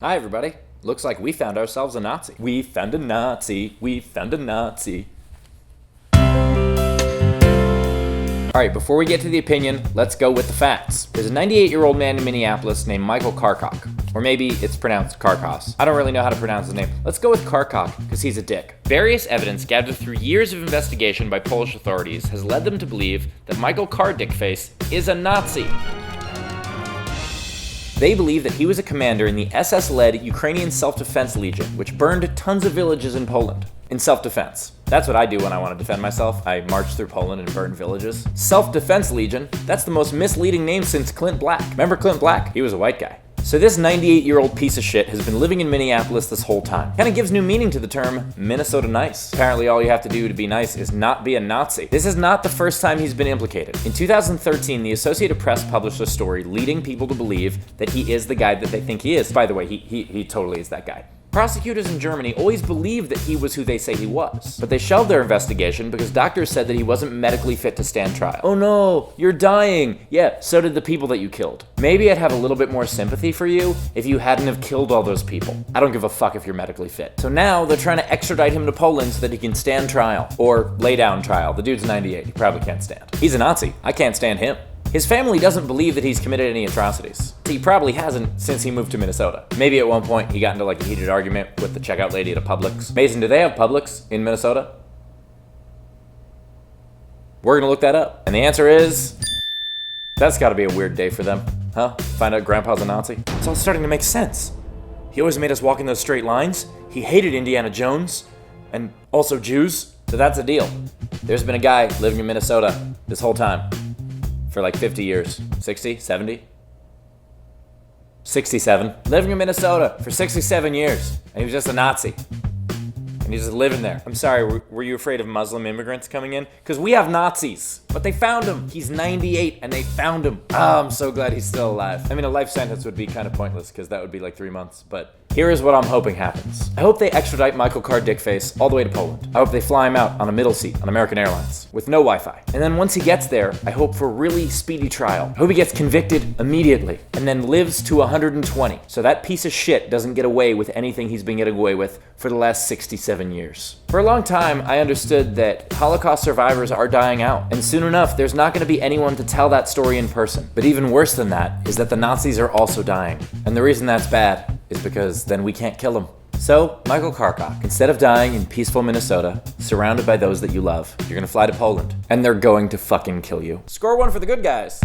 Hi, everybody. Looks like we found ourselves a Nazi. We found a Nazi. We found a Nazi. Alright, before we get to the opinion, let's go with the facts. There's a 98-year-old man in Minneapolis named Michael Karkoc. Or maybe it's pronounced Karkoc. I don't really know how to pronounce his name. Let's go with Karkoc, because he's a dick. Various evidence gathered through years of investigation by Polish authorities has led them to believe that Michael Kardickface is a Nazi. They believe that he was a commander in the SS-led Ukrainian Self-Defense Legion, which burned tons of villages in Poland. In self-defense. That's what I do when I want to defend myself. I march through Poland and burn villages. Self-Defense Legion? That's the most misleading name since Clint Black. Remember Clint Black? He was a white guy. So this 98-year-old piece of shit has been living in Minneapolis this whole time. Kinda gives new meaning to the term Minnesota nice. Apparently all you have to do to be nice is not be a Nazi. This is not the first time he's been implicated. In 2013, the Associated Press published a story leading people to believe that he is the guy that they think he is. By the way, he totally is that guy. Prosecutors in Germany always believed that he was who they say he was, but they shelved their investigation because doctors said that he wasn't medically fit to stand trial. Oh no, you're dying. Yeah, so did the people that you killed. Maybe I'd have a little bit more sympathy for you if you hadn't have killed all those people. I don't give a fuck if you're medically fit. So now they're trying to extradite him to Poland so that he can stand trial. Or lay down trial. The dude's 98, he probably can't stand. He's a Nazi. I can't stand him. His family doesn't believe that he's committed any atrocities. He probably hasn't since he moved to Minnesota. Maybe at one point he got into like a heated argument with the checkout lady at a Publix. Mason, do they have Publix in Minnesota? We're gonna look that up. And the answer is, that's gotta be a weird day for them. Huh? Find out Grandpa's a Nazi? It's all starting to make sense. He always made us walk in those straight lines. He hated Indiana Jones. And also Jews. So that's a deal. There's been a guy living in Minnesota this whole time. For like 50 years. 60? 70? 67. Living in Minnesota for 67 years. And he was just a Nazi. And he's just living there. I'm sorry, were you afraid of Muslim immigrants coming in? Because we have Nazis. But they found him. He's 98 and they found him. Oh, I'm so glad he's still alive. I mean, a life sentence would be kind of pointless because that would be like 3 months. But here is what I'm hoping happens. I hope they extradite Michael Kardickface all the way to Poland. I hope they fly him out on a middle seat on American Airlines with no Wi-Fi. And then once he gets there, I hope for a really speedy trial. I hope he gets convicted immediately and then lives to 120. So that piece of shit doesn't get away with anything he's been getting away with for the last 67 years. For a long time, I understood that Holocaust survivors are dying out. And soon enough, there's not going to be anyone to tell that story in person. But even worse than that is that the Nazis are also dying. And the reason that's bad is because then we can't kill them. So, Michael Karkoc, instead of dying in peaceful Minnesota, surrounded by those that you love, you're gonna fly to Poland. And they're going to fucking kill you. Score one for the good guys.